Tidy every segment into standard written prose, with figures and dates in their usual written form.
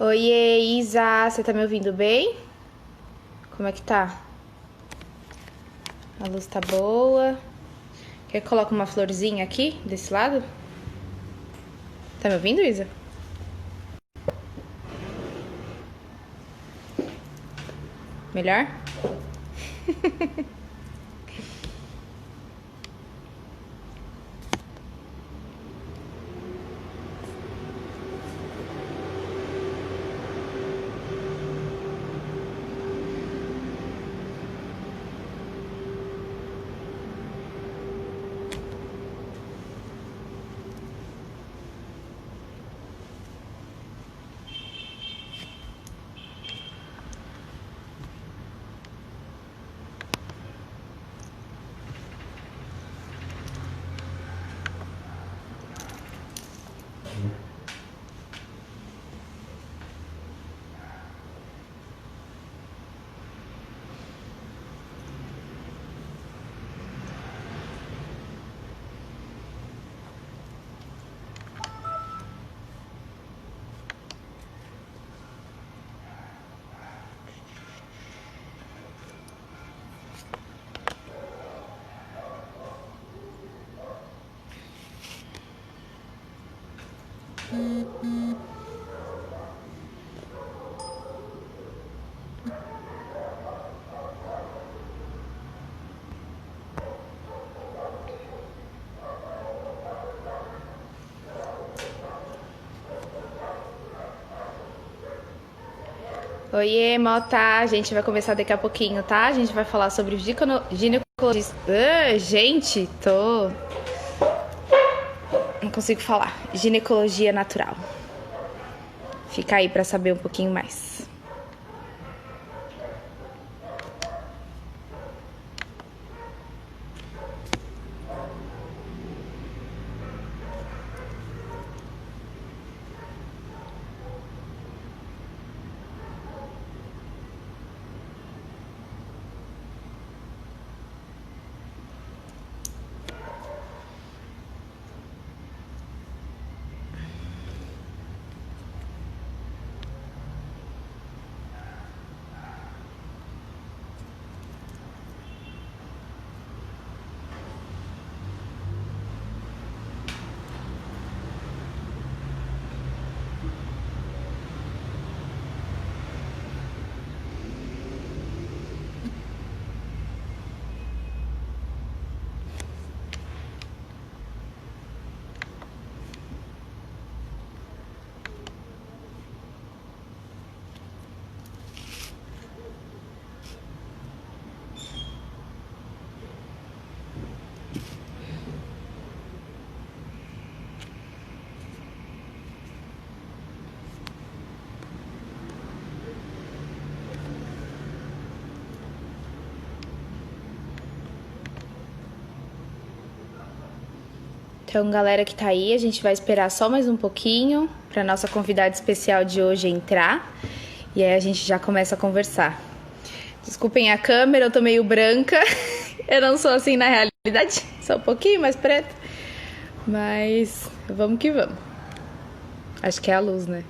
Oiê, Isa, você tá me ouvindo bem? Como é que tá? A luz tá boa. Quer que coloque uma florzinha aqui, desse lado? Tá me ouvindo, Isa? Melhor? Oiê, Mota, a gente vai conversar daqui a pouquinho, tá? A gente vai falar sobre os ginecologistas. Gente, não consigo falar. Ginecologia natural. Fica aí pra saber um pouquinho mais. Então, galera que tá aí, a gente vai esperar só mais um pouquinho pra nossa convidada especial de hoje entrar. E aí a gente já começa a conversar. Desculpem a câmera, eu tô meio branca. Eu não sou assim na realidade, sou um pouquinho mais preta. Mas vamos que vamos. Acho que é a luz, né?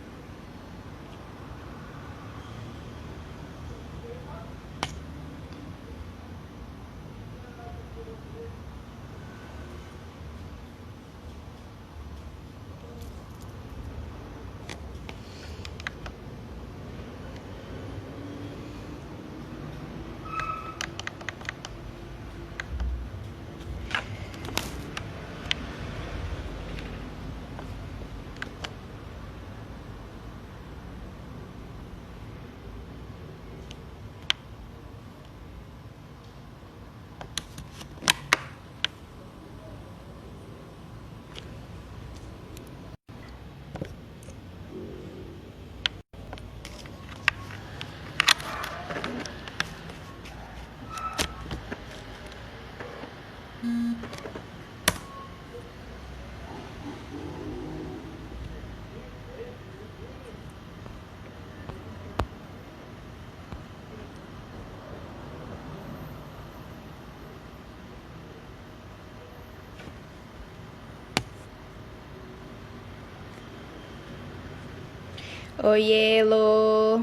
Oiê, Lô.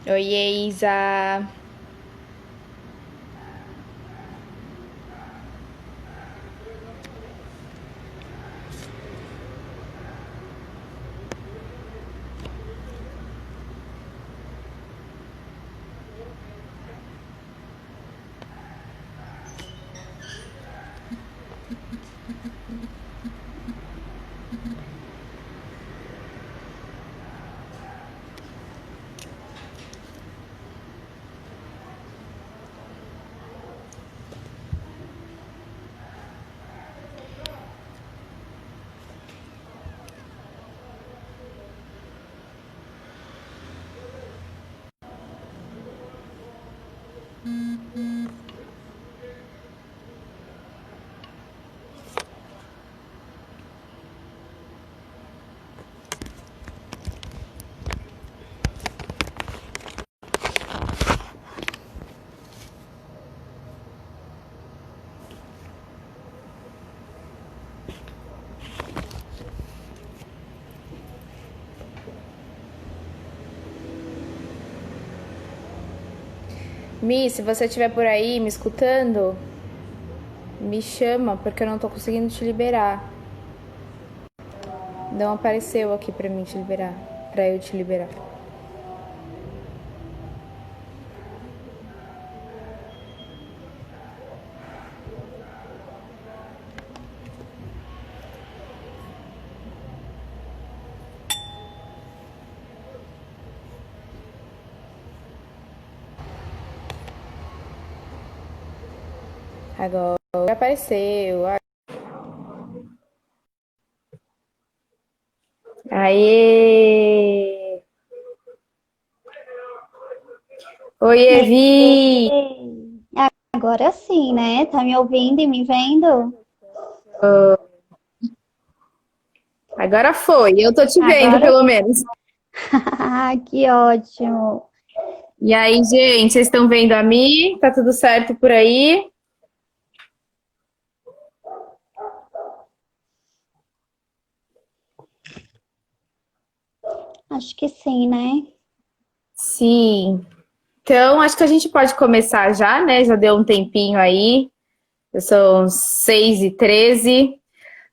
Oiê, Isa. Mi, se você estiver por aí me escutando, me chama, porque eu não tô conseguindo te liberar. Não apareceu aqui pra mim te liberar. Pra eu te liberar. Agora apareceu. Aê! Oi, Evi! Ei, agora sim, né? Tá me ouvindo e me vendo? Agora foi. Eu tô te vendo, Agora, pelo menos. que ótimo. E aí, gente, vocês estão vendo a Mi? Tá tudo certo por aí? Acho que sim, né? Sim. Então, acho que a gente pode começar já, né? Já deu um tempinho aí. São 6h13.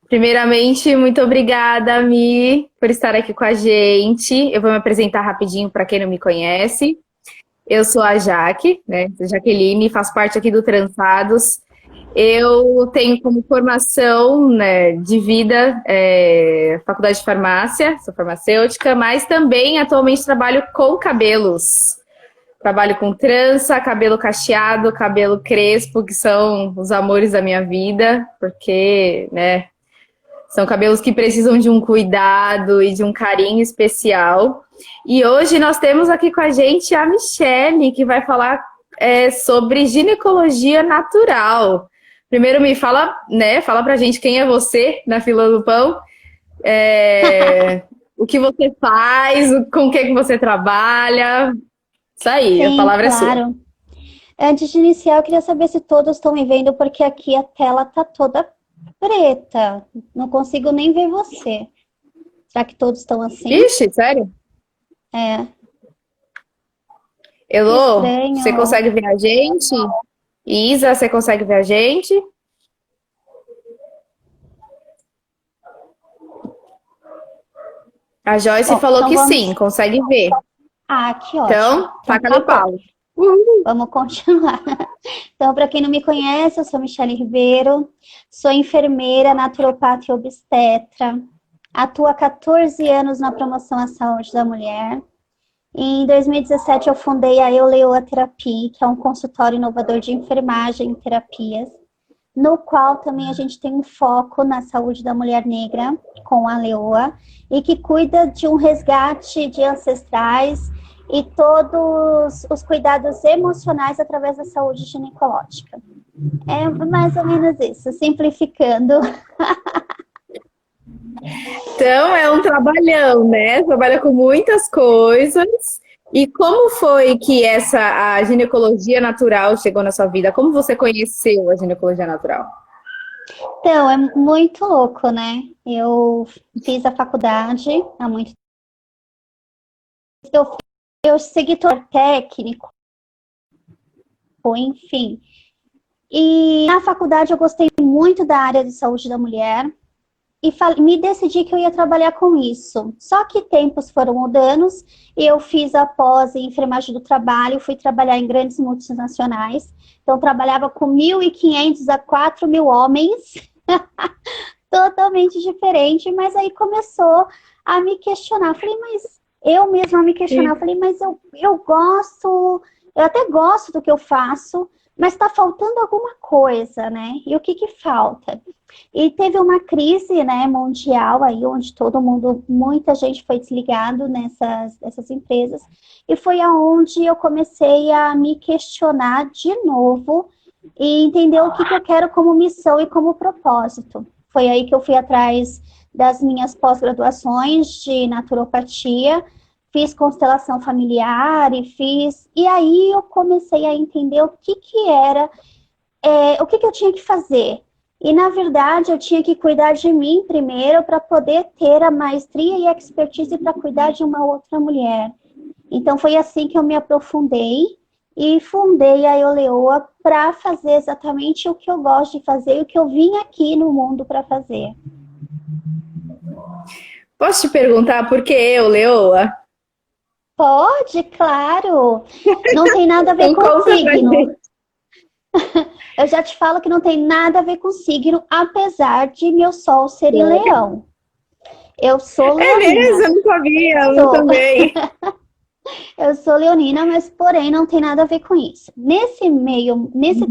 Primeiramente, muito obrigada, Mi, por estar aqui com a gente. Eu vou me apresentar rapidinho para quem não me conhece. Eu sou a Jaque, né? Jaqueline, faço parte aqui do Trançados. Eu tenho como formação, né, de vida, faculdade de farmácia, sou farmacêutica, mas também atualmente trabalho com cabelos. Trabalho com trança, cabelo cacheado, cabelo crespo, que são os amores da minha vida, porque, né, são cabelos que precisam de um cuidado e de um carinho especial. E hoje nós temos aqui com a gente a Michele, que vai falar sobre ginecologia natural. Primeiro me fala, né? Fala pra gente quem é você na fila do pão, o que você faz, com o que você trabalha. Isso aí, a Sim, palavra é sua. claro. Antes de iniciar, eu queria saber se todos estão me vendo, porque aqui a tela tá toda preta. Não consigo nem ver você. Será que todos estão assim? Ixi, sério? É, que Elô, você estranho. consegue ver a gente? Isa, você consegue ver a gente? A Joyce Bom, falou então que sim, vamos. consegue ver. Que ótimo. Então, Então taca tá no bom. pau. Uhul. Vamos continuar. Então, para quem não me conhece, eu sou Michele Ribeiro, sou enfermeira, naturopata e obstetra, atuo há 14 anos na promoção à saúde da mulher. Em 2017, eu fundei a Euleoa Terapia, que é um consultório inovador de enfermagem e terapias, no qual também a gente tem um foco na saúde da mulher negra, com a Leoa, e que cuida de um resgate de ancestrais e todos os cuidados emocionais através da saúde ginecológica. É mais ou menos isso, simplificando. Então, é um trabalhão, né? Trabalha com muitas coisas. E como foi que a ginecologia natural chegou na sua vida? Como você conheceu a ginecologia natural? Então, é muito louco, né? Eu fiz a faculdade há muito eu, eu segui todo técnico, enfim. E na faculdade eu gostei muito da área de saúde da mulher e me decidi que eu ia trabalhar com isso. Só que tempos foram mudando e eu fiz a pós em enfermagem do trabalho, fui trabalhar em grandes multinacionais. Então, trabalhava com 1.500 a 4.000 homens, totalmente diferente, mas aí começou a me questionar. Falei, mas eu mesma me questionar. Falei, mas eu gosto, eu até gosto do que eu faço, mas está faltando alguma coisa, né? E o que que falta? E teve uma crise, né, mundial aí, onde todo mundo, muita gente foi desligado nessas empresas, e foi aonde eu comecei a me questionar de novo e entender o que que eu quero como missão e como propósito. Foi aí que eu fui atrás das minhas pós-graduações de naturopatia, fiz constelação familiar e aí eu comecei a entender o que que era, o que que eu tinha que fazer. E, na verdade, eu tinha que cuidar de mim primeiro para poder ter a maestria e a expertise para cuidar de uma outra mulher. Então, foi assim que eu me aprofundei e fundei a Euleoa para fazer exatamente o que eu gosto de fazer e o que eu vim aqui no mundo para fazer. Posso te perguntar por que eu, Leoa? Pode, claro. Não tem nada a ver Então com conta pra signo. gente. Eu já te falo que não tem nada a ver com signo, apesar de meu sol ser em leão. Eu sou É leonina. mesmo? Eu não sabia, eu Sou. também. Eu sou leonina, mas porém não tem nada a ver com isso. Nesse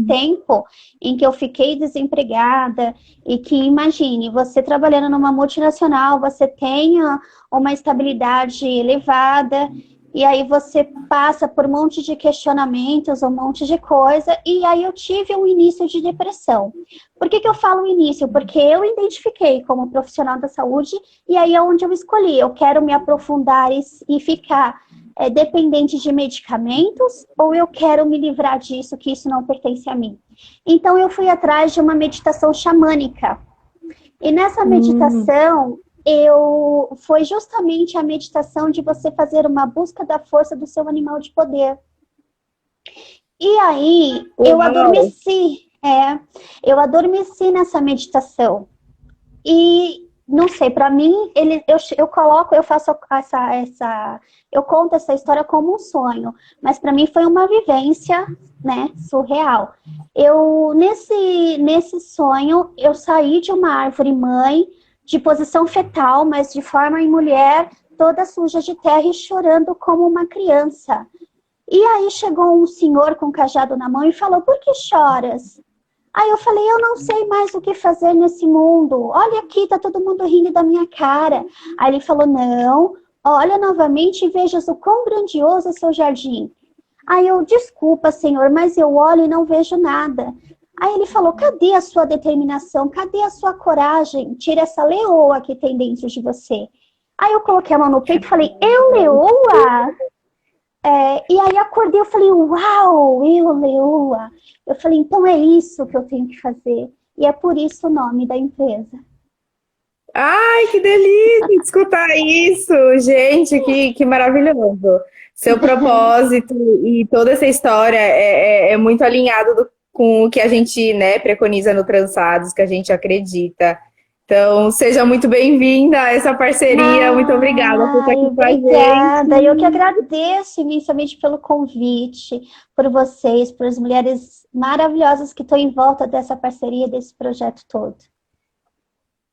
tempo em que eu fiquei desempregada e que, imagine, você trabalhando numa multinacional, você tenha uma estabilidade elevada e aí você passa por um monte de questionamentos, um monte de coisa, e aí eu tive um início de depressão. Por que que eu falo início? Porque eu identifiquei como profissional da saúde e aí é onde eu escolhi. Eu quero me aprofundar e ficar dependente de medicamentos ou eu quero me livrar disso, que isso não pertence a mim. Então eu fui atrás de uma meditação xamânica. E nessa meditação, foi justamente a meditação de você fazer uma busca da força do seu animal de poder. E aí, eu adormeci nessa meditação. E não sei, para mim, eu conto essa história como um sonho, mas para mim foi uma vivência, né, surreal. Nesse sonho, eu saí de uma árvore mãe, de posição fetal, mas de forma em mulher, toda suja de terra e chorando como uma criança. E aí chegou um senhor com um cajado na mão e falou: por que choras? Aí eu falei: eu não sei mais o que fazer nesse mundo. Olha aqui, tá todo mundo rindo da minha cara. Aí ele falou: não, olha novamente e vejas o quão grandioso é seu jardim. Aí eu: desculpa, senhor, mas eu olho e não vejo nada. Aí ele falou: cadê a sua determinação? Cadê a sua coragem? Tira essa leoa que tem dentro de você. Aí eu coloquei a mão no peito e falei: eu, leoa? E aí acordei, eu falei: uau, eu, leoa. Eu falei: então é isso que eu tenho que fazer. E é por isso o nome da empresa. Ai, que delícia escutar isso, gente, que maravilhoso. Seu propósito e toda essa história é muito alinhado com o que a gente, né, preconiza no Trançados, que a gente acredita. Então, seja muito bem-vinda a essa parceria. Muito obrigada por estar Ai, aqui com a obrigada. Eu que gente. agradeço imensamente pelo convite, por vocês, por as mulheres maravilhosas que estão em volta dessa parceria, desse projeto todo.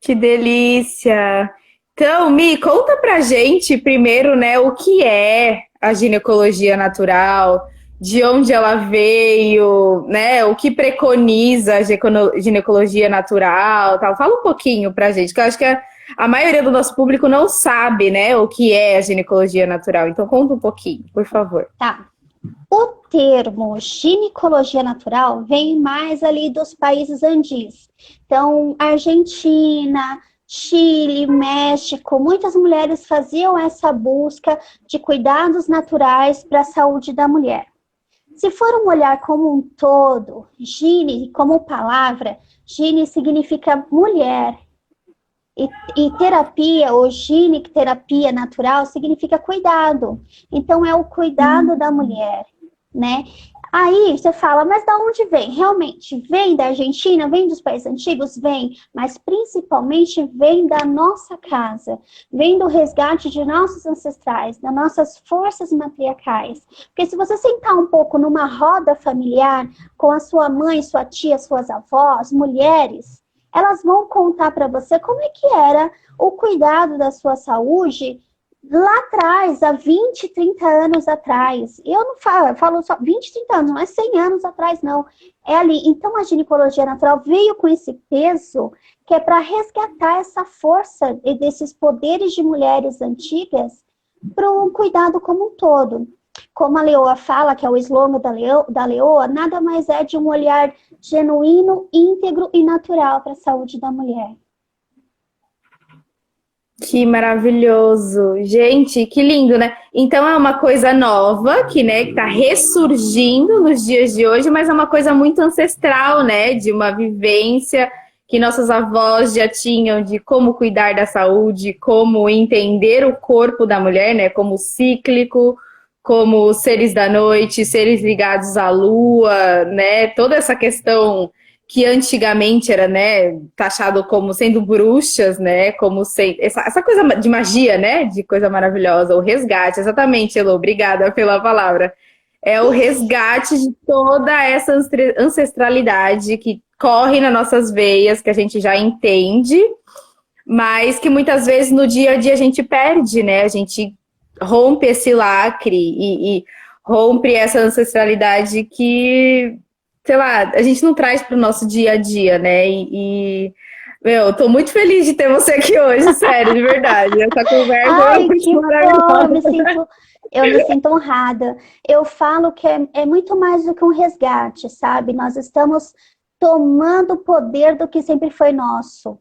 Que delícia! Então, Mi, conta pra gente primeiro, né, o que é a ginecologia natural, de onde ela veio, né, o que preconiza a ginecologia natural, tal. Fala um pouquinho pra gente, que eu acho que a maioria do nosso público não sabe, né, o que é a ginecologia natural. Então, conta um pouquinho, por favor. Tá. O termo ginecologia natural vem mais ali dos países andis. Então, Argentina, Chile, México, muitas mulheres faziam essa busca de cuidados naturais para a saúde da mulher. Se for um olhar como um todo, gine, como palavra, gine significa mulher. E terapia, ou ginecterapia natural, significa cuidado. Então, é o cuidado da mulher, né? Aí você fala, mas da onde vem? Realmente, vem da Argentina, vem dos países antigos? Vem, mas principalmente vem da nossa casa, vem do resgate de nossos ancestrais, das nossas forças matriarcais. Porque se você sentar um pouco numa roda familiar com a sua mãe, sua tia, suas avós, mulheres, elas vão contar para você como é que era o cuidado da sua saúde lá atrás, há 20, 30 anos atrás. Eu não falo, eu falo só 20, 30 anos, não é 100 anos atrás, não. É ali. Então, a ginecologia natural veio com esse peso que é para resgatar essa força e desses poderes de mulheres antigas para um cuidado como um todo. Como a Leoa fala, que é o slogan da Leoa, nada mais é de um olhar genuíno, íntegro e natural para a saúde da mulher. Que maravilhoso. Gente, que lindo, né? Então é uma coisa nova que, né, que tá ressurgindo nos dias de hoje, mas é uma coisa muito ancestral, né? De uma vivência que nossas avós já tinham de como cuidar da saúde, como entender o corpo da mulher, né? Como cíclico, como seres da noite, seres ligados à lua, né? Toda essa questão que antigamente era, né, taxado como sendo bruxas, né, como sendo essa coisa de magia, né, de coisa maravilhosa, o resgate, exatamente, Elô, obrigada pela palavra. É o resgate de toda essa ancestralidade que corre nas nossas veias, que a gente já entende, mas que muitas vezes no dia a dia a gente perde, né, a gente rompe esse lacre e rompe essa ancestralidade que, sei lá, a gente não traz para o nosso dia a dia, né? Meu, eu tô muito feliz de ter você aqui hoje, sério, de verdade. Essa conversa é Ai, muito que bom, maravilhosa. eu me sinto honrada. Eu falo que é muito mais do que um resgate, sabe? Nós estamos tomando o poder do que sempre foi nosso,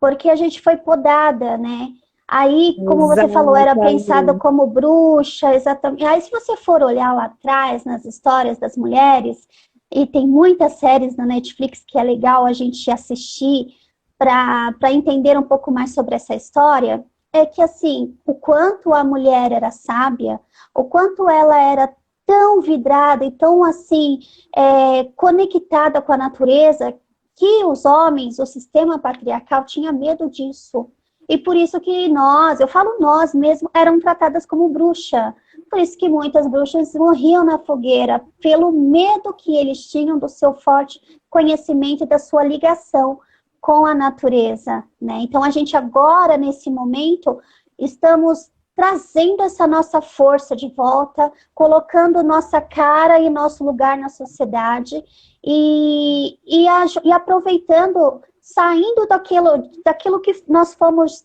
porque a gente foi podada, né? Aí, como você falou, era pensada Exatamente. como bruxa, exatamente. Aí, se você for olhar lá atrás, nas histórias das mulheres, e tem muitas séries na Netflix que é legal a gente assistir para entender um pouco mais sobre essa história, é que, assim, o quanto a mulher era sábia, o quanto ela era tão vidrada e tão, assim, conectada com a natureza, que os homens, o sistema patriarcal, tinha medo disso. E por isso que nós, eu falo nós mesmo, eram tratadas como bruxa. Por isso que muitas bruxas morriam na fogueira, pelo medo que eles tinham do seu forte conhecimento e da sua ligação com a natureza, né? Então, a gente agora, nesse momento, estamos trazendo essa nossa força de volta, colocando nossa cara e nosso lugar na sociedade e aproveitando, saindo daquilo que nós fomos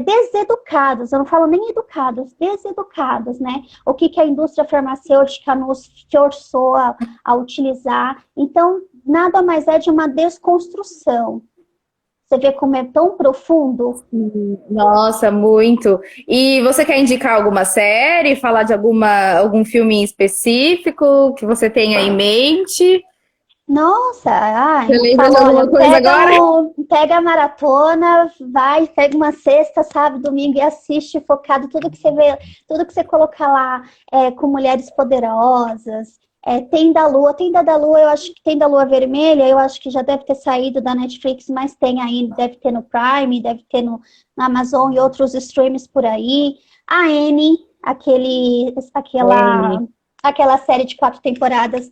deseducados, eu não falo nem educados, deseducados, né? O que a indústria farmacêutica nos forçou a utilizar. Então, nada mais é de uma desconstrução. Você vê como é tão profundo? Nossa, muito. E você quer indicar alguma série, falar de algum filme em específico que você tenha em mente? Nossa, Você lembra fala, de olha, alguma coisa agora? pega a maratona, vai, pega uma sexta, sábado, domingo e assiste focado tudo que você vê, tudo que você colocar lá com mulheres poderosas. Tem da Lua, eu acho que tem da Lua Vermelha, eu acho que já deve ter saído da Netflix, mas tem aí, deve ter no Prime, deve ter no Amazon e outros streams por aí. A Anne, N. aquela série de 4 temporadas,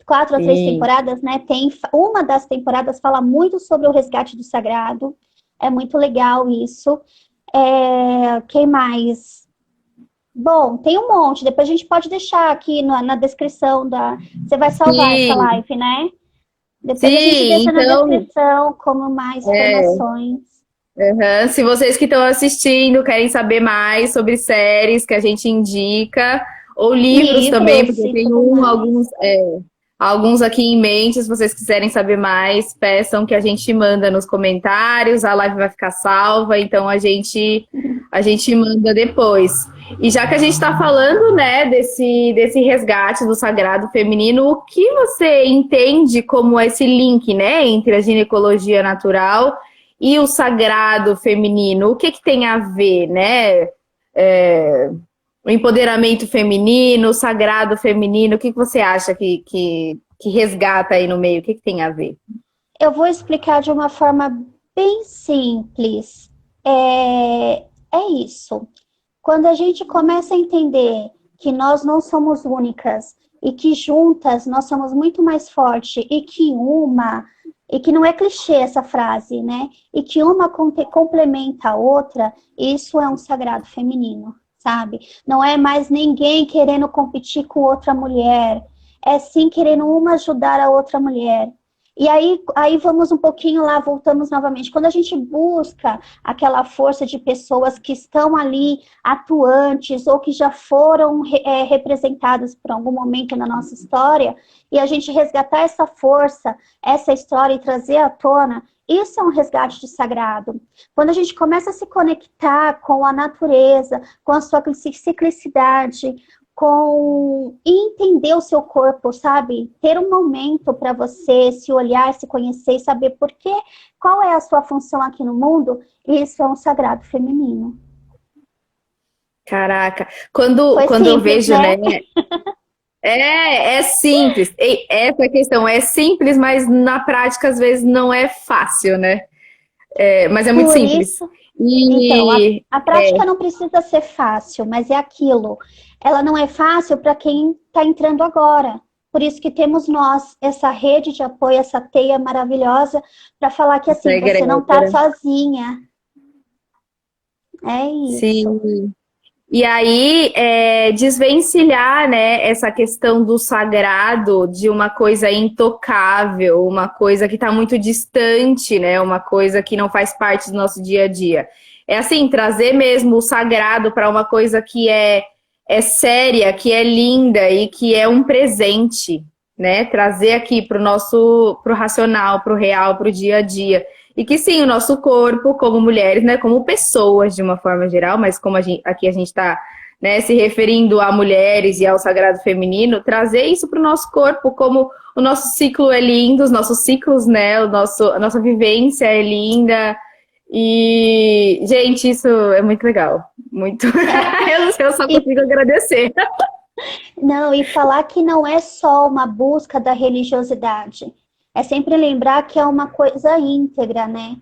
4 a 3 temporadas, né? Tem uma das temporadas fala muito sobre o resgate do sagrado. É muito legal isso. Quem mais? Bom, tem um monte. Depois a gente pode deixar aqui na descrição da. Você vai salvar essa Sim, live, né? Depois a gente sim, deixa na então, descrição como mais informações. se vocês que estão assistindo querem saber mais sobre séries que a gente indica, ou livros também, Livros porque eu e tenho tudo mais. alguns aqui em mente, se vocês quiserem saber mais, peçam que a gente manda nos comentários, a live vai ficar salva, então a gente manda depois. E já que a gente está falando, né, desse resgate do sagrado feminino, o que você entende como esse link, né, entre a ginecologia natural e o sagrado feminino, o que que tem a ver, né? O empoderamento feminino, o sagrado feminino, o que que você acha que resgata aí no meio? O que que tem a ver? Eu vou explicar de uma forma bem simples. É isso. Quando a gente começa a entender que nós não somos únicas e que juntas nós somos muito mais fortes e que não é clichê essa frase, né? E que uma complementa a outra, isso é um sagrado feminino, sabe? Não é mais ninguém querendo competir com outra mulher, é sim querendo uma ajudar a outra mulher. E aí vamos um pouquinho lá, voltamos novamente. Quando a gente busca aquela força de pessoas que estão ali atuantes ou que já foram representadas por algum momento na nossa história, e a gente resgatar essa força, essa história e trazer à tona, isso é um resgate de sagrado. Quando a gente começa a se conectar com a natureza, com a sua ciclicidade, com entender o seu corpo, sabe? Ter um momento para você se olhar, se conhecer e saber por quê, qual é a sua função aqui no mundo, isso é um sagrado feminino. Caraca, quando, Foi quando eu simples, vejo, né? né? É simples. Essa questão é simples, mas na prática às vezes não é fácil, né? Mas é muito Por simples. isso, então, E a prática não precisa ser fácil, mas é aquilo. Ela não é fácil para quem está entrando agora. Por isso que temos nós, essa rede de apoio, essa teia maravilhosa, para falar que essa assim, você não está egrégora. sozinha. É isso. Sim. E aí, desvencilhar, né, essa questão do sagrado de uma coisa intocável, uma coisa que está muito distante, né, uma coisa que não faz parte do nosso dia a dia. É assim, trazer mesmo o sagrado para uma coisa que é séria, que é linda e que é um presente, né? Trazer aqui pro racional, pro real, pro dia a dia. E que sim, o nosso corpo, como mulheres, né, como pessoas de uma forma geral, mas como aqui a gente está, né, se referindo a mulheres e ao sagrado feminino, trazer isso para o nosso corpo, como o nosso ciclo é lindo, os nossos ciclos, né, a nossa vivência é linda. E, gente, isso é muito legal. Muito. Eu só E consigo agradecer. não, e falar que não é só uma busca da religiosidade. É sempre lembrar que é uma coisa íntegra, né?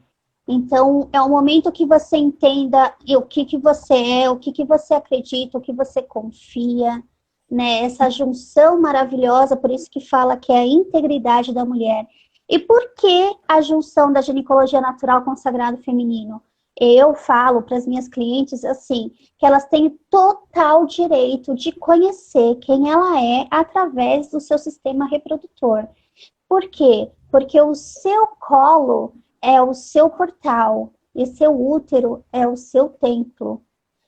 Então, é um momento que você entenda o que que você é, o que você acredita, o que você confia, né? Essa junção maravilhosa, por isso que fala que é a integridade da mulher. E por que a junção da ginecologia natural com o sagrado feminino? Eu falo para as minhas clientes assim, que elas têm total direito de conhecer quem ela é através do seu sistema reprodutor. Por quê? Porque o seu colo é o seu portal e seu útero é o seu templo.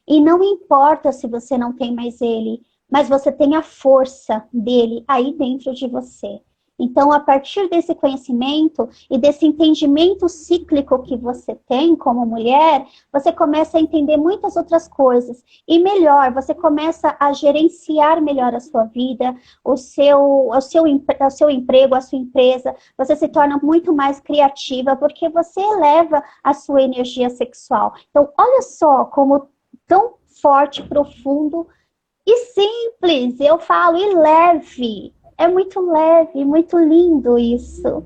E não importa se você não tem mais ele, mas você tem a força dele aí dentro de você. Então, a partir desse conhecimento e desse entendimento cíclico que você tem como mulher, você começa a entender muitas outras coisas. E melhor, você começa a gerenciar melhor a sua vida, o seu emprego, a sua empresa. Você se torna muito mais criativa porque você eleva a sua energia sexual. Então, olha só como tão forte, profundo e simples, eu falo, e leve. É muito leve, muito lindo isso.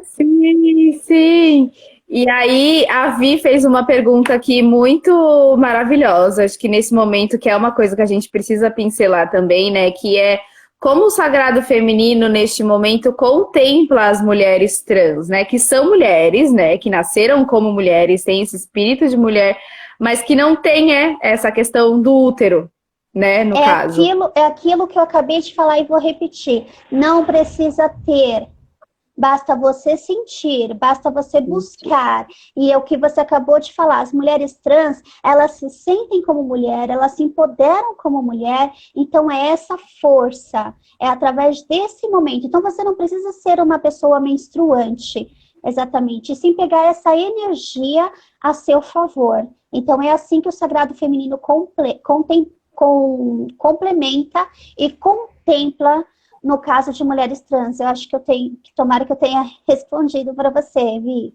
Sim, sim. E aí, a Vi fez uma pergunta aqui muito maravilhosa. Acho que nesse momento, que é uma coisa que a gente precisa pincelar também, né? Que é como o sagrado feminino, neste momento, contempla as mulheres trans, né? Que são mulheres, né? Que nasceram como mulheres, têm esse espírito de mulher, mas que não tem essa questão do útero, né? No caso. É aquilo que eu acabei de falar e vou repetir. Não precisa ter. Basta você sentir, basta você buscar. E é o que você acabou de falar, as mulheres trans, elas se sentem como mulher, elas se empoderam como mulher, então é essa força, é através desse momento. Então você não precisa ser uma pessoa menstruante, exatamente, e sim pegar essa energia a seu favor. Então é assim que o Sagrado Feminino complementa e contempla no caso de mulheres trans. Eu acho que tomara que eu tenha respondido para você, Vi.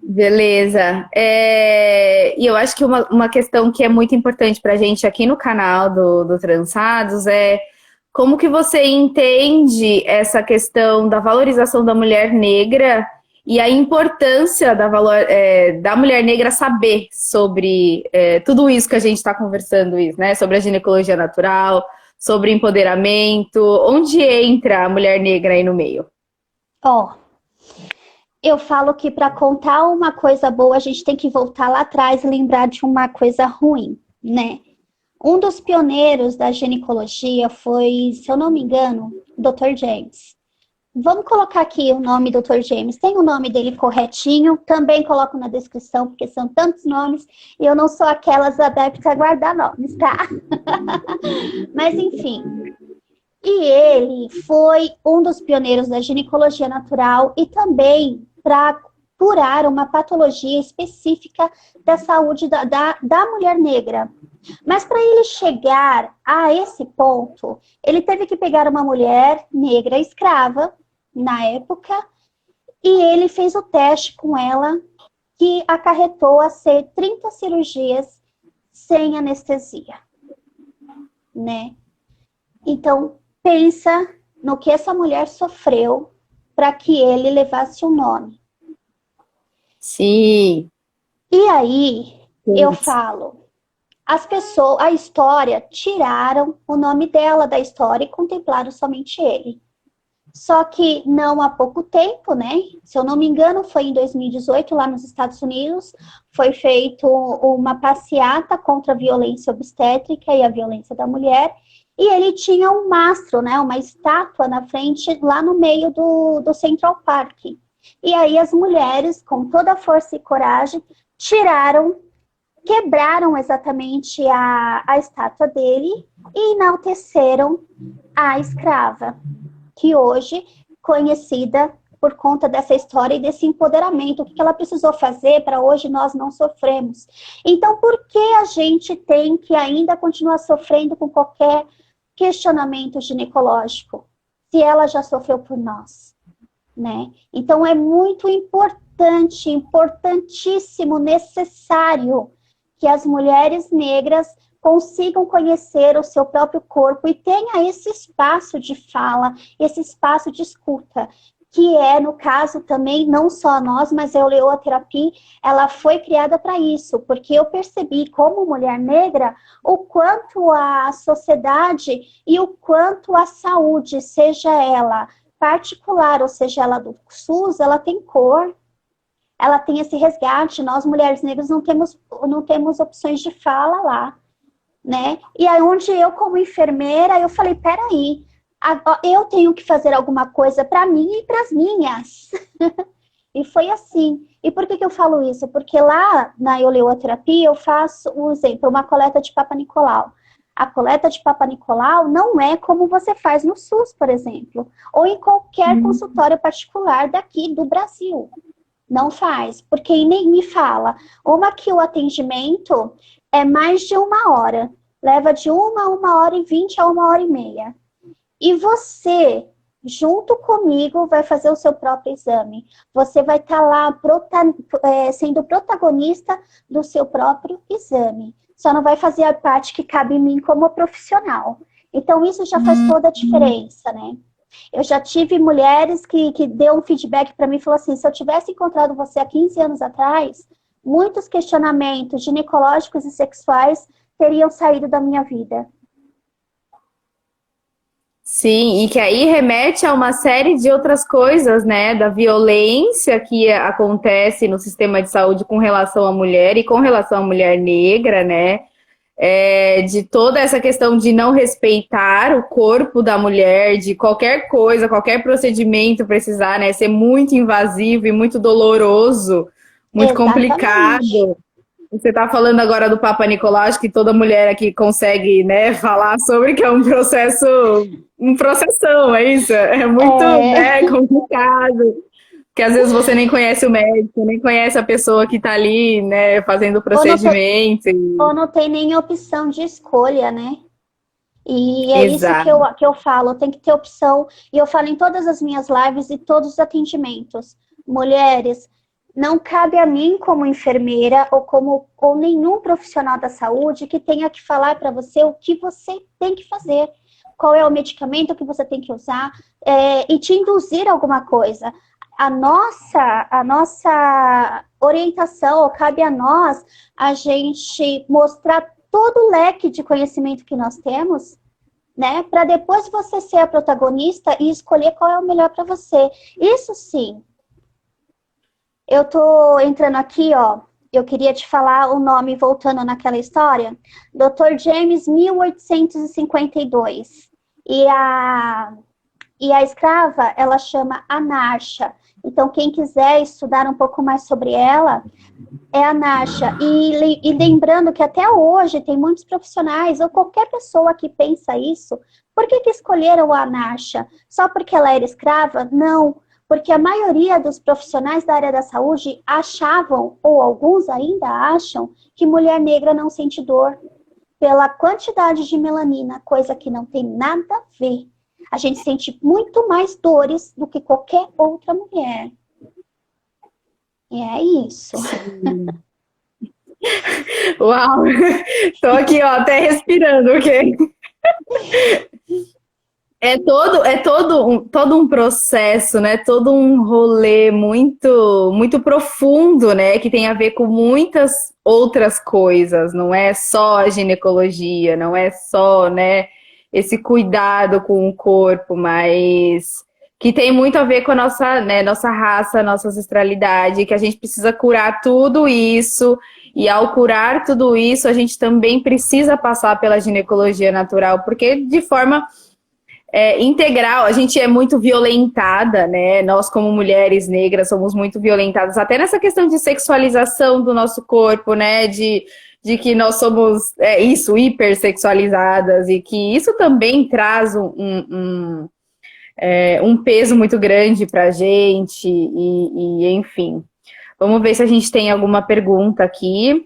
Beleza. E eu acho que uma questão que é muito importante para a gente aqui no canal do Transados é como que você entende essa questão da valorização da mulher negra e a importância da mulher negra saber sobre tudo isso que a gente está conversando, isso, né? Sobre a ginecologia natural, sobre empoderamento. Onde entra a mulher negra aí no meio? Ó, eu falo que para contar uma coisa boa, a gente tem que voltar lá atrás e lembrar de uma coisa ruim, né? Um dos pioneiros da ginecologia foi, se eu não me engano, o Dr. James. Vamos colocar aqui o nome do Dr. James. Tem o nome dele corretinho, também coloco na descrição, porque são tantos nomes e eu não sou aquelas adeptas a guardar nomes, tá? Mas enfim. E ele foi um dos pioneiros da ginecologia natural e também para curar uma patologia específica da saúde da mulher negra. Mas para ele chegar a esse ponto, ele teve que pegar uma mulher negra escrava, na época, e ele fez o teste com ela, que acarretou a ser 30 cirurgias sem anestesia, né? Então, pensa no que essa mulher sofreu para que ele levasse o nome. Sim. E aí, eu falo, as pessoas, a história, tiraram o nome dela da história e contemplaram somente ele. Só que não há pouco tempo, né? Se eu não me engano, foi em 2018, lá nos Estados Unidos, foi feito uma passeata contra a violência obstétrica e a violência da mulher, e ele tinha um mastro, né? Uma estátua na frente, lá no meio do Central Park. E aí as mulheres, com toda a força e coragem, quebraram exatamente a estátua dele e enalteceram a escrava, que hoje conhecida por conta dessa história e desse empoderamento, o que ela precisou fazer para hoje nós não sofremos. Então, por que a gente tem que ainda continuar sofrendo com qualquer questionamento ginecológico, se ela já sofreu por nós, né? Então, é muito importante, importantíssimo, necessário que as mulheres negras consigam conhecer o seu próprio corpo e tenha esse espaço de fala, esse espaço de escuta, que é, no caso, também, não só nós, mas a oleoterapia, ela foi criada para isso, porque eu percebi, como mulher negra, o quanto a sociedade e o quanto a saúde, seja ela particular, ou seja ela do SUS, ela tem cor, ela tem esse resgate, nós mulheres negras não temos opções de fala lá, né? E aí onde eu, como enfermeira, eu falei, peraí, eu tenho que fazer alguma coisa para mim e para as minhas. E foi assim. E por que eu falo isso? Porque lá na oleoterapia eu faço, um exemplo, uma coleta de Papa Nicolau. A coleta de Papa Nicolau não é como você faz no SUS, por exemplo, ou em qualquer consultório particular daqui do Brasil. Não faz, porque nem me fala. Que o atendimento é mais de 1 hora. Leva de 1 hora e 20 a 1 hora e meia. E você, junto comigo, vai fazer o seu próprio exame. Você vai estar lá sendo protagonista do seu próprio exame. Só não vai fazer a parte que cabe em mim como profissional. Então, isso já faz toda a diferença, né? Eu já tive mulheres que deu um feedback para mim e falou assim, se eu tivesse encontrado você há 15 anos atrás, muitos questionamentos ginecológicos e sexuais teriam saído da minha vida. Sim, e que aí remete a uma série de outras coisas, né? Da violência que acontece no sistema de saúde com relação à mulher e com relação à mulher negra, né? De toda essa questão de não respeitar o corpo da mulher, de qualquer coisa, qualquer procedimento precisar, né? Ser muito invasivo e muito doloroso, muito Exatamente. complicado. Você está falando agora do Papa Nicolau, acho que toda mulher aqui consegue, né, falar sobre que é um processo, um processão, é isso? É muito, né, complicado. Porque às vezes você nem conhece o médico, nem conhece a pessoa que está ali, né, fazendo o procedimento. Ou não tem nem opção de escolha, né? E é isso Exato. que eu falo, tem que ter opção. E eu falo em todas as minhas lives e todos os atendimentos. Mulheres, Não cabe a mim, como enfermeira, ou nenhum profissional da saúde que tenha que falar para você o que você tem que fazer, qual é o medicamento que você tem que usar, e te induzir a alguma coisa. A nossa orientação, ou cabe a nós, a gente mostrar todo o leque de conhecimento que nós temos, né? Para depois você ser a protagonista e escolher qual é o melhor para você. Isso sim. Eu tô entrando aqui, ó. Eu queria te falar o nome, voltando naquela história. Dr. James, 1852. E a escrava, ela chama Anarcha. Então, quem quiser estudar um pouco mais sobre ela, é a Nasha. E lembrando que até hoje tem muitos profissionais, ou qualquer pessoa que pensa isso, por que escolheram a Nasha? Só porque ela era escrava? Não, porque a maioria dos profissionais da área da saúde achavam, ou alguns ainda acham, que mulher negra não sente dor pela quantidade de melanina, coisa que não tem nada a ver. A gente sente muito mais dores do que qualquer outra mulher. E é isso. Uau! Tô aqui, ó, até respirando, ok? Todo um processo, né? Todo um rolê muito profundo, né? Que tem a ver com muitas outras coisas. Não é só a ginecologia, não é só, né, esse cuidado com o corpo, mas que tem muito a ver com a nossa, né, nossa raça, nossa ancestralidade, que a gente precisa curar tudo isso. E ao curar tudo isso, a gente também precisa passar pela ginecologia natural, porque de forma integral, a gente é muito violentada, né? Nós, como mulheres negras, somos muito violentadas, até nessa questão de sexualização do nosso corpo, né? De que nós somos, hipersexualizadas, e que isso também traz um peso muito grande pra gente, enfim. Vamos ver se a gente tem alguma pergunta aqui.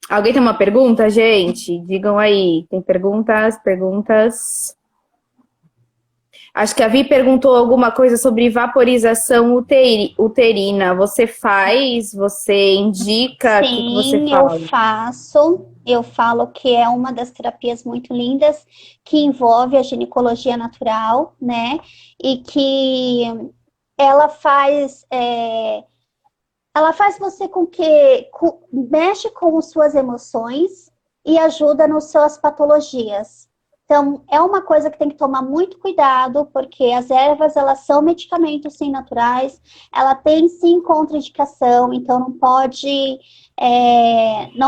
Alguém tem uma pergunta, gente? Digam aí. Tem perguntas? Acho que a Vi perguntou alguma coisa sobre vaporização uterina. Você faz? Você indica? O que você Sim, eu faz? faço. Eu falo que é uma das terapias muito lindas que envolve a ginecologia natural, né? E que ela faz, ela faz você mexe com suas emoções e ajuda nas suas patologias. Então, é uma coisa que tem que tomar muito cuidado, porque as ervas, elas são medicamentos, sim, naturais, ela tem, sim, contraindicação, então não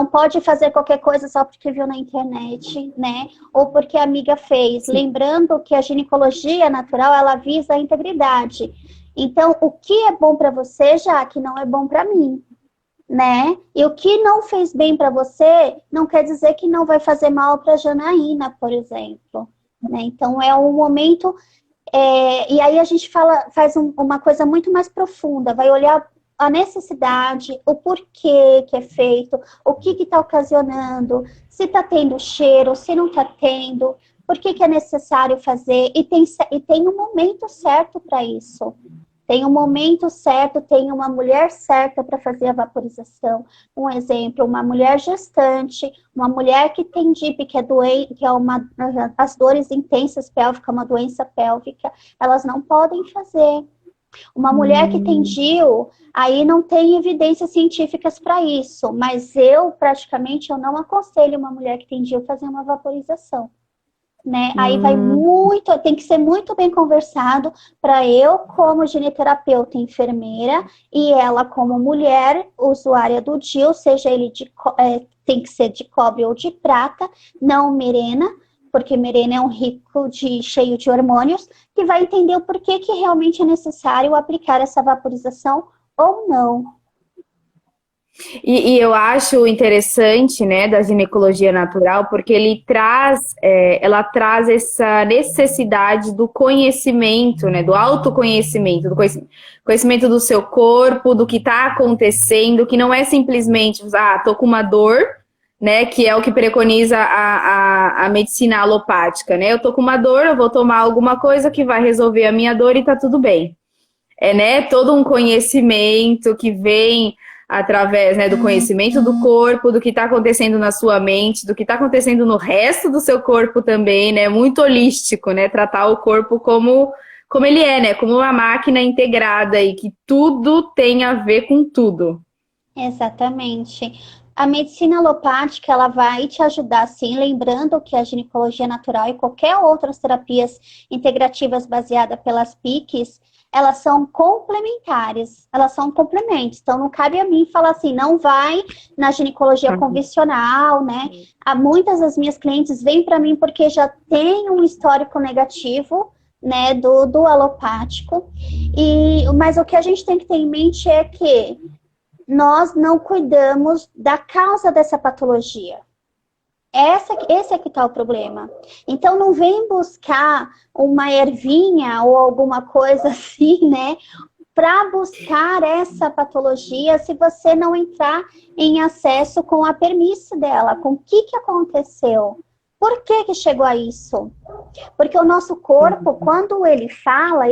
pode fazer qualquer coisa só porque viu na internet, né? Ou porque a amiga fez. Sim. Lembrando que a ginecologia natural, ela visa a integridade. Então, o que é bom para você, já que não é bom para mim, né? E o que não fez bem para você, não quer dizer que não vai fazer mal para Janaína, por exemplo, né? Então, é um momento... e aí a gente faz uma coisa muito mais profunda, vai olhar a necessidade, o porquê que é feito, o que está ocasionando, se está tendo cheiro, se não está tendo, por que é necessário fazer, e tem um momento certo para isso. Tem um momento certo, tem uma mulher certa para fazer a vaporização. Um exemplo, uma mulher gestante, uma mulher que tem DIP, que é as dores intensas pélvicas, uma doença pélvica, elas não podem fazer. Uma mulher que tem DIU, aí não tem evidências científicas para isso, mas eu não aconselho uma mulher que tem DIU fazer uma vaporização. Né? Aí tem que ser muito bem conversado para eu, como gineterapeuta e enfermeira, e ela, como mulher usuária do DIU, seja ele tem que ser de cobre ou de prata, não Mirena, porque Mirena é um rico cheio de hormônios, que vai entender o porquê que realmente é necessário aplicar essa vaporização ou não. E eu acho interessante, né, da ginecologia natural, porque ela traz essa necessidade do conhecimento, né, do autoconhecimento, do conhecimento do seu corpo, do que está acontecendo, que não é simplesmente, tô com uma dor, né, que é o que preconiza a medicina alopática, né, eu tô com uma dor, eu vou tomar alguma coisa que vai resolver a minha dor e tá tudo bem. né, todo um conhecimento que vem através, né, do conhecimento do corpo, do que está acontecendo na sua mente, do que está acontecendo no resto do seu corpo também, né, muito holístico, né, tratar o corpo como ele é, né, como uma máquina integrada e que tudo tem a ver com tudo. Exatamente. A medicina alopática, ela vai te ajudar, sim, lembrando que a ginecologia natural e qualquer outras terapias integrativas baseadas pelas PICs, elas são complementares, elas são complementos. Então, não cabe a mim falar assim, não vai na ginecologia convencional, né? Muitas das minhas clientes vêm para mim porque já tem um histórico negativo, né, do alopático. Mas o que a gente tem que ter em mente é que nós não cuidamos da causa dessa patologia. Esse é que está o problema. Então, não vem buscar uma ervinha ou alguma coisa assim, né? Para buscar essa patologia, se você não entrar em acesso com a permissa dela, com o que aconteceu. Por que chegou a isso? Porque o nosso corpo, quando ele fala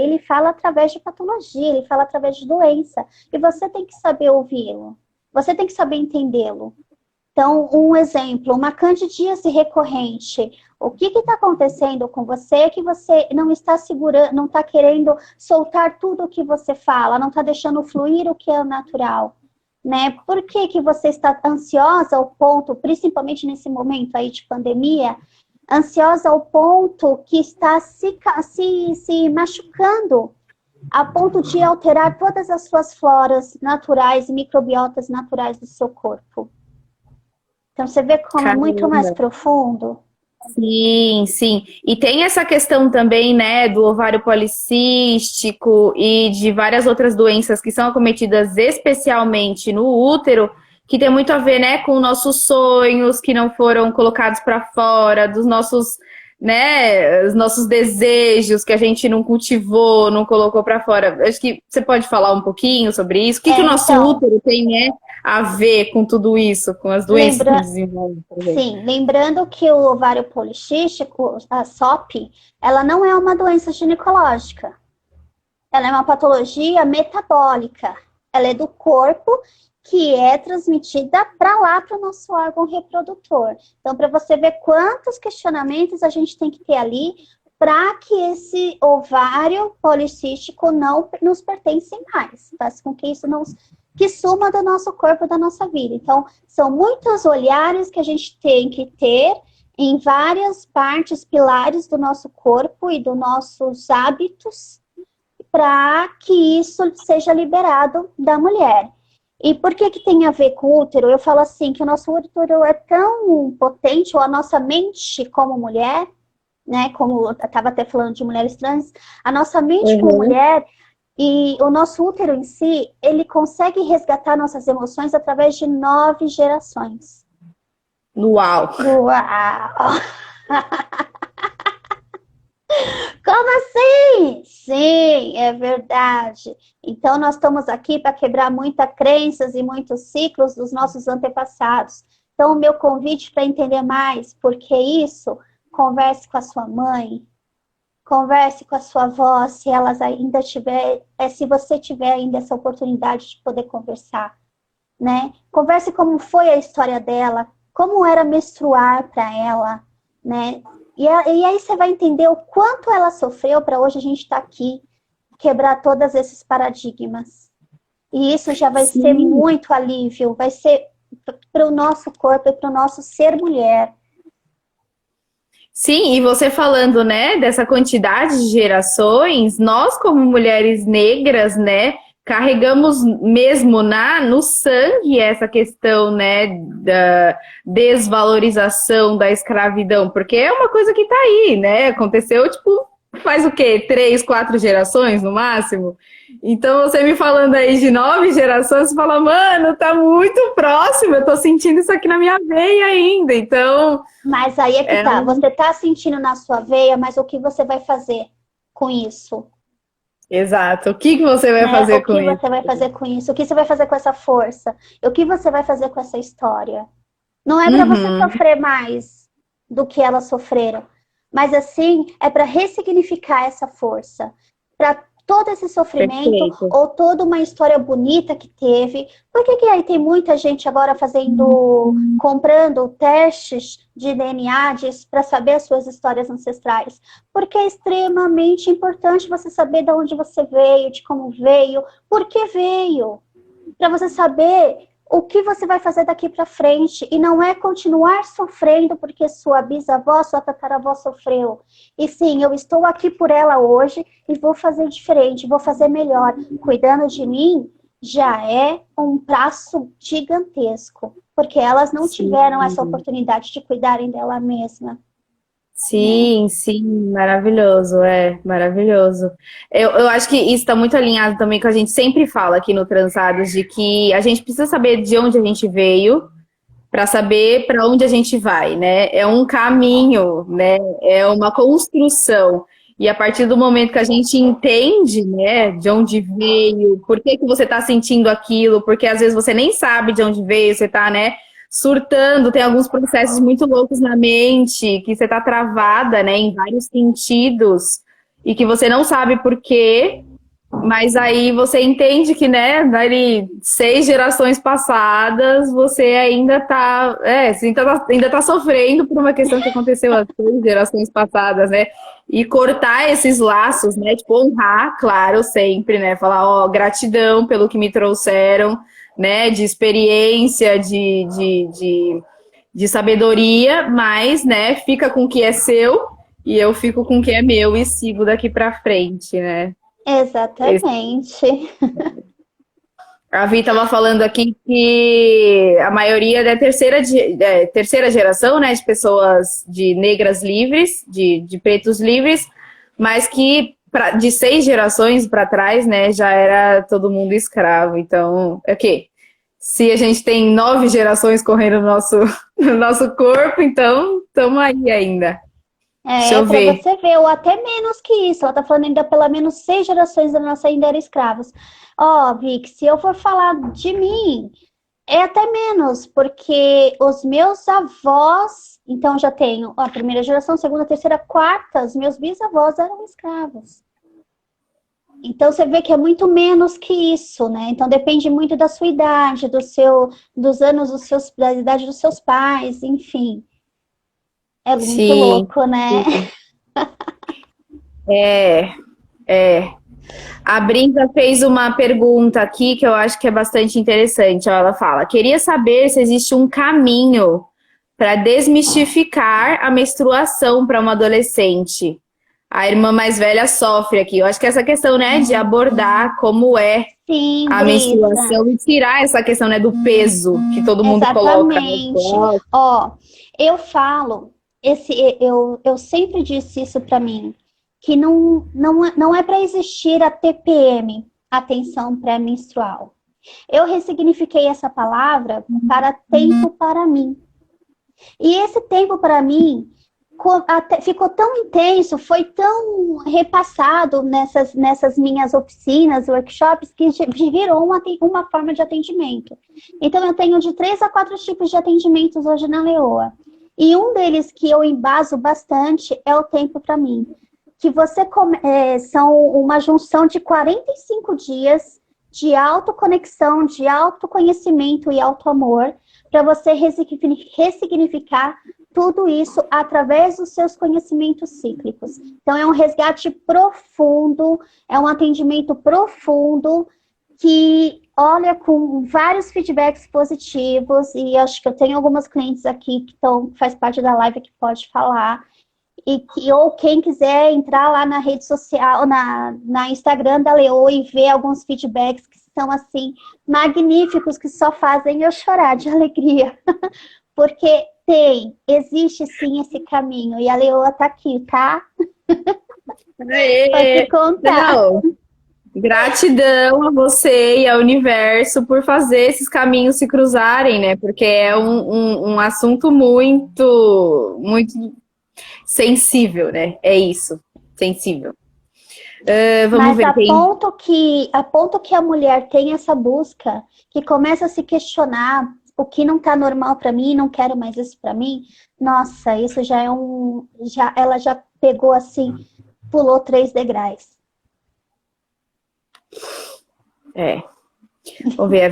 através de patologia, ele fala através de doença. E você tem que saber ouvi-lo. Você tem que saber entendê-lo. Então, um exemplo, uma candidíase recorrente. O que está acontecendo com você que você não está segurando, não está querendo soltar tudo o que você fala, não está deixando fluir o que é natural? Né? Por que você está ansiosa ao ponto, principalmente nesse momento aí de pandemia, ansiosa ao ponto que está se machucando, a ponto de alterar todas as suas floras naturais e microbiotas naturais do seu corpo? Então, você vê como é muito mais profundo. Sim, sim. E tem essa questão também, né, do ovário policístico e de várias outras doenças que são acometidas especialmente no útero, que tem muito a ver, né, com nossos sonhos que não foram colocados para fora, dos nossos, né, os nossos desejos que a gente não cultivou, não colocou para fora. Acho que você pode falar um pouquinho sobre isso. O que o nosso útero tem, né, a ver com tudo isso, com as doenças que desenvolvem? Sim, lembrando que o ovário policístico, a SOP, ela não é uma doença ginecológica. Ela é uma patologia metabólica. Ela é do corpo que é transmitida para lá, para o nosso órgão reprodutor. Então, para você ver quantos questionamentos a gente tem que ter ali para que esse ovário policístico não nos pertence mais. Faz com que isso não... que suma do nosso corpo, da nossa vida. Então, são muitos olhares que a gente tem que ter em várias partes, pilares do nosso corpo e dos nossos hábitos, para que isso seja liberado da mulher. E por que tem a ver com o útero? Eu falo assim, que o nosso útero é tão potente, ou a nossa mente como mulher, né, como eu estava até falando de mulheres trans, a nossa mente como mulher... E o nosso útero em si, ele consegue resgatar nossas emoções através de 9 gerações. Uau! Uau! Como assim? Sim, é verdade. Então, nós estamos aqui para quebrar muitas crenças e muitos ciclos dos nossos antepassados. Então, o meu convite para entender mais por que isso, converse com a sua mãe, converse com a sua avó, se elas ainda tiver, se você tiver ainda essa oportunidade de poder conversar, né? Converse como foi a história dela, como era menstruar para ela, né? E aí você vai entender o quanto ela sofreu para hoje a gente estar aqui, quebrar todos esses paradigmas. E isso já vai ser muito alívio, vai ser para o nosso corpo e para o nosso ser mulher. Sim, e você falando, né, dessa quantidade de gerações, nós como mulheres negras, né, carregamos mesmo no sangue essa questão, né, da desvalorização da escravidão, porque é uma coisa que tá aí, né, aconteceu, tipo, faz o quê? 3, 4 gerações no máximo? Então, você me falando aí de 9 gerações, você fala, mano, tá muito próximo, eu tô sentindo isso aqui na minha veia ainda, então... Mas aí é que tá, você tá sentindo na sua veia, mas o que você vai fazer com isso? Exato, o que você vai fazer com isso? O que você vai fazer com isso? O que você vai fazer com essa força? O que você vai fazer com essa história? Não é para você sofrer mais do que elas sofreram, mas assim, é para ressignificar essa força, para todo esse sofrimento Perfeito. ou toda uma história bonita que teve. Por que aí tem muita gente agora comprando testes de DNA para saber as suas histórias ancestrais? Porque é extremamente importante você saber de onde você veio, de como veio, por que veio, para você saber o que você vai fazer daqui para frente, e não é continuar sofrendo porque sua bisavó, sua tataravó sofreu. E sim, eu estou aqui por ela hoje e vou fazer diferente, vou fazer melhor. Cuidando de mim já é um passo gigantesco, porque elas não tiveram essa Sim. oportunidade de cuidarem dela mesma, né? Sim, sim, maravilhoso, maravilhoso. Eu acho que isso está muito alinhado também com o que a gente sempre fala aqui no Transados, de que a gente precisa saber de onde a gente veio para saber para onde a gente vai, né? É um caminho, né? É uma construção. E a partir do momento que a gente entende, né, de onde veio, por que que você está sentindo aquilo, porque às vezes você nem sabe de onde veio, você está, né, surtando, tem alguns processos muito loucos na mente, que você está travada, né, em vários sentidos, e que você não sabe por quê, mas aí você entende que, né, dali 6 gerações passadas, você ainda tá, você ainda tá sofrendo por uma questão que aconteceu há 6 gerações passadas, né? E cortar esses laços, né? Tipo, honrar, claro, sempre, né? Falar, ó, gratidão pelo que me trouxeram, né? De experiência, de sabedoria, mas, né, fica com o que é seu e eu fico com o que é meu e sigo daqui pra frente, né? Exatamente. A Vi estava falando aqui que a maioria é terceira geração, né, de pessoas de negras livres, de pretos livres, mas que de 6 gerações para trás, né, já era todo mundo escravo. Então, é o quê? Se a gente tem 9 gerações correndo no nosso corpo, então estamos aí ainda. Deixa É, eu para ver. você ver, ou até menos que isso. Ela tá falando ainda pelo menos 6 gerações da nossa ainda eram escravos. Ó, Vic, se eu for falar de mim, é até menos, porque os meus avós, então já tenho a primeira geração, segunda, terceira, quarta, os meus bisavós eram escravos. Então você vê que é muito menos que isso, né? Então depende muito da sua idade, dos anos da idade dos seus pais, enfim. É muito Sim, louco, né? é, é. A Brinca fez uma pergunta aqui que eu acho que é bastante interessante. Ela fala: queria saber se existe um caminho para desmistificar a menstruação para uma adolescente. A irmã mais velha sofre aqui. Eu acho que essa questão, né, de abordar como é Sim, a Brisa. menstruação e tirar essa questão, né, do peso que todo mundo coloca nas Exatamente. costas. Ó, eu falo, eu sempre disse isso para mim, que não é para existir a TPM, atenção pré-menstrual. Eu ressignifiquei essa palavra para tempo para mim. E esse tempo para mim ficou tão intenso, foi tão repassado nessas minhas oficinas, workshops, que virou uma forma de atendimento. Então, eu tenho de 3 a 4 tipos de atendimentos hoje na Leoa. E um deles que eu embaso bastante é o tempo para mim. Que são uma junção de 45 dias de autoconexão, de autoconhecimento e autoamor, para você ressignificar tudo isso através dos seus conhecimentos cíclicos. Então, é um resgate profundo, é um atendimento profundo que olha com vários feedbacks positivos, e acho que eu tenho algumas clientes aqui que faz parte da live que pode falar, ou quem quiser entrar lá na rede social, na Instagram da Leo e ver alguns feedbacks que são assim magníficos, que só fazem eu chorar de alegria. Porque existe sim esse caminho, e a Leoa tá aqui, tá? Pode Aê! contar. Não, gratidão a você e ao universo por fazer esses caminhos se cruzarem, né? Porque é um assunto muito sensível, né? É isso, sensível. Vamos Mas ver, a ponto que a mulher tem essa busca, que começa a se questionar o que não tá normal para mim, não quero mais isso para mim. Nossa, isso já é ela já pegou assim, pulou 3 degraus. É. Vamos ver,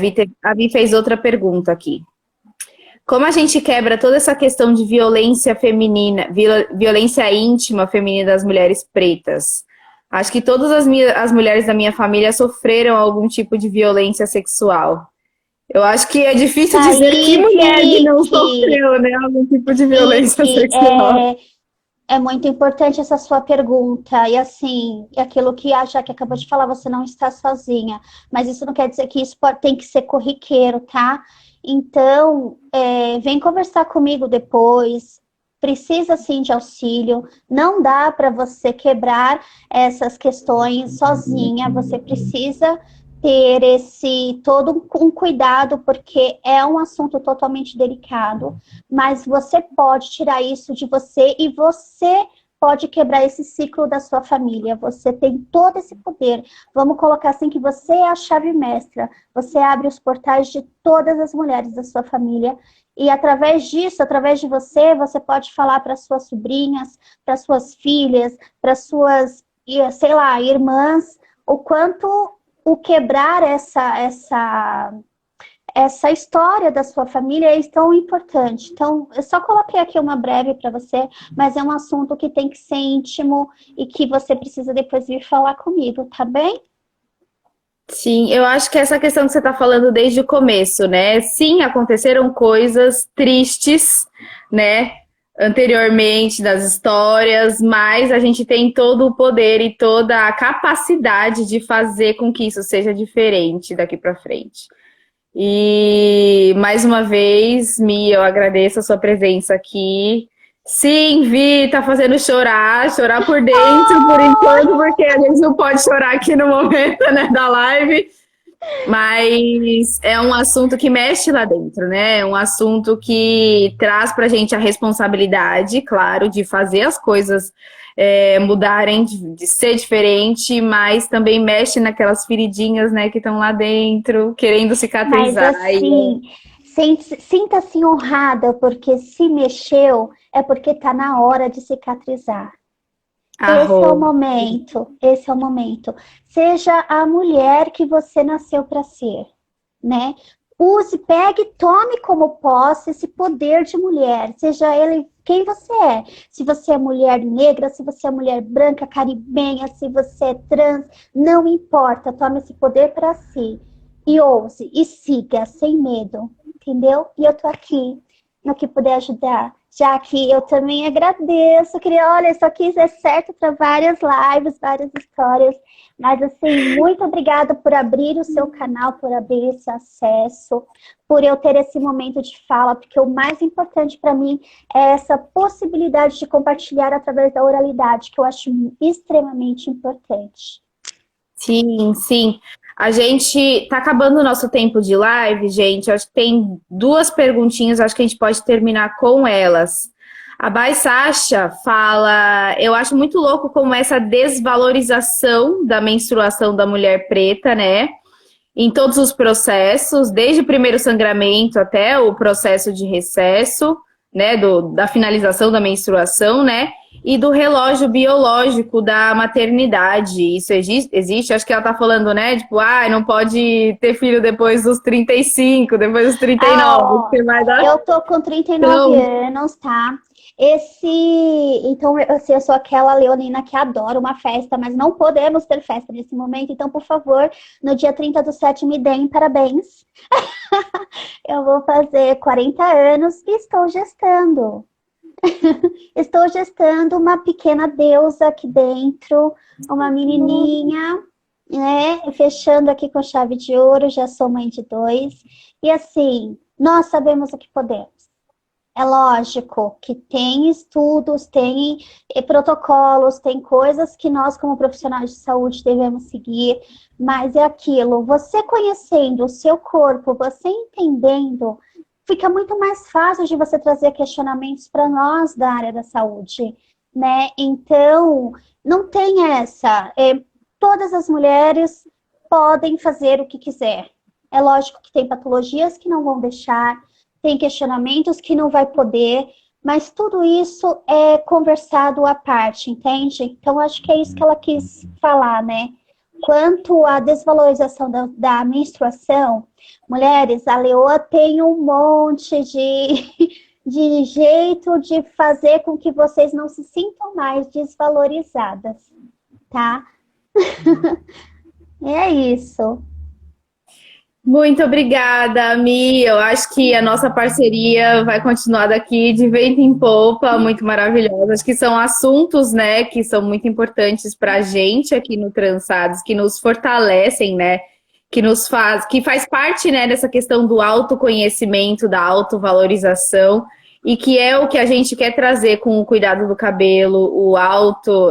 a Vi fez outra pergunta aqui. Como a gente quebra toda essa questão de violência feminina, violência íntima feminina das mulheres pretas? Acho que todas as mulheres da minha família sofreram algum tipo de violência sexual. Eu acho que é difícil dizer que mulher que não sofreu, né, algum tipo de violência sexual. É muito importante essa sua pergunta. E assim, é aquilo que a Jaque acabou de falar, você não está sozinha. Mas isso não quer dizer que isso tem que ser corriqueiro, tá? Então, vem conversar comigo depois. Precisa sim de auxílio. Não dá para você quebrar essas questões sozinha. Você precisa ter esse todo um cuidado, porque é um assunto totalmente delicado, mas você pode tirar isso de você e você pode quebrar esse ciclo da sua família. Você tem todo esse poder. Vamos colocar assim que você é a chave mestra. Você abre os portais de todas as mulheres da sua família e através disso, através de você, você pode falar para suas sobrinhas, para suas filhas, para suas, sei lá, irmãs, o quanto o quebrar essa história da sua família é tão importante. Então, eu só coloquei aqui uma breve para você, mas é um assunto que tem que ser íntimo e que você precisa depois vir falar comigo, tá bem? Sim, eu acho que essa questão que você está falando desde o começo, né? Sim, aconteceram coisas tristes, né? Anteriormente das histórias, mas a gente tem todo o poder e toda a capacidade de fazer com que isso seja diferente daqui para frente. E mais uma vez, Mi, eu agradeço a sua presença aqui. Sim, Vi, tá fazendo chorar por dentro, por enquanto, porque a gente não pode chorar aqui no momento, né, da live. Mas é um assunto que mexe lá dentro, né? É um assunto que traz pra gente a responsabilidade, claro, de fazer as coisas mudarem, de ser diferente, mas também mexe naquelas feridinhas, né, que estão lá dentro, querendo Mas cicatrizar. assim, sinta-se honrada, porque se mexeu, é porque tá na hora de cicatrizar. Esse é o Arro. momento, esse é o momento. Seja a mulher que você nasceu para ser, né? Use, pegue, tome como posse esse poder de mulher, seja ele quem você é. Se você é mulher negra, se você é mulher branca, caribenha, se você é trans, não importa, tome esse poder para si. E ouse, e siga, sem medo, entendeu? E eu tô aqui, no que puder ajudar. Já que eu também agradeço, queria, olha, isso aqui é certo para várias lives, várias histórias, mas assim, muito obrigada por abrir o seu canal, por abrir esse acesso, por eu ter esse momento de fala, porque o mais importante para mim é essa possibilidade de compartilhar através da oralidade, que eu acho extremamente importante. Sim, sim. A gente tá acabando o nosso tempo de live, gente. Acho que tem duas perguntinhas, acho que a gente pode terminar com elas. A Bai Sasha fala: eu acho muito louco como essa desvalorização da menstruação da mulher preta, né? Em todos os processos, desde o primeiro sangramento até o processo de recesso, né? Da finalização da menstruação, né? E do relógio biológico da maternidade. Isso existe? Acho que ela tá falando, né? Tipo, não pode ter filho depois dos 35, depois dos 39. Ó, Você vai dar. eu tô com 39 Então, anos, tá? Então, assim, eu sou aquela leonina que adora uma festa, mas não podemos ter festa nesse momento. Então, por favor, no dia 30/7 me deem parabéns. Eu vou fazer 40 anos e estou gestando. Estou gestando uma pequena deusa aqui dentro, uma menininha, né? Fechando aqui com chave de ouro, já sou mãe de 2. E assim, nós sabemos o que podemos. É lógico que tem estudos, tem protocolos, tem coisas que nós, como profissionais de saúde, devemos seguir, mas é aquilo, você conhecendo o seu corpo, você entendendo, fica muito mais fácil de você trazer questionamentos para nós da área da saúde, né? Então, não tem essa. Todas as mulheres podem fazer o que quiser. É lógico que tem patologias que não vão deixar, tem questionamentos que não vai poder, mas tudo isso é conversado à parte, entende? Então, acho que é isso que ela quis falar, né? Quanto à desvalorização da menstruação, mulheres, a leoa tem um monte de jeito de fazer com que vocês não se sintam mais desvalorizadas, tá? É isso. Muito obrigada, Mi. Eu acho que a nossa parceria vai continuar daqui de vento em popa, muito maravilhosa. Acho que são assuntos, né, que são muito importantes para a gente aqui no Transados, que nos fortalecem, né, que faz parte, né, dessa questão do autoconhecimento, da autovalorização, e que é o que a gente quer trazer com o cuidado do cabelo,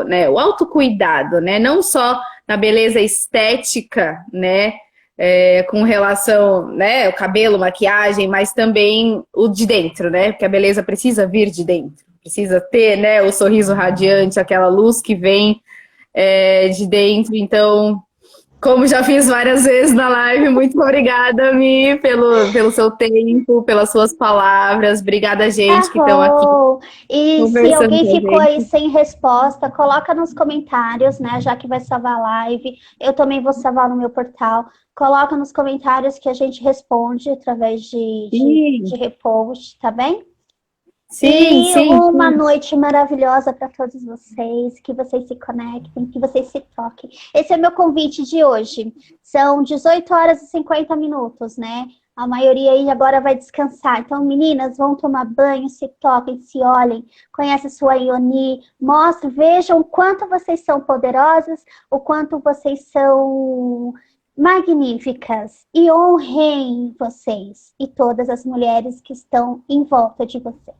né, o autocuidado, né, não só na beleza estética, né, com relação, né, o cabelo, maquiagem, mas também o de dentro, né? Porque a beleza precisa vir de dentro, precisa ter, né, o sorriso radiante, aquela luz que vem de dentro. Então, como já fiz várias vezes na live, muito obrigada, Mi, pelo seu tempo, pelas suas palavras. Obrigada, gente, que estão aqui E se conversando alguém com a ficou aí gente. sem resposta, coloca nos comentários, né? Já que vai salvar a live. Eu também vou salvar no meu portal. Coloca nos comentários que a gente responde através de repost, tá bem? Sim, E sim, uma sim. noite maravilhosa para todos vocês, que vocês se conectem, que vocês se toquem. Esse é o meu convite de hoje. São 18 horas e 50 minutos, né? A maioria aí agora vai descansar. Então, meninas, vão tomar banho, se toquem, se olhem, conhecem sua Ioni, mostrem, vejam o quanto vocês são poderosas, o quanto vocês são magníficas e honrem vocês e todas as mulheres que estão em volta de vocês.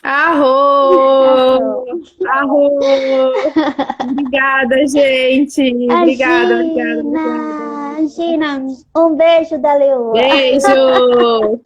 Arro! Arro! Obrigada, gente. Obrigada, obrigada, obrigada. Imagina, um beijo da Leoa. Beijo!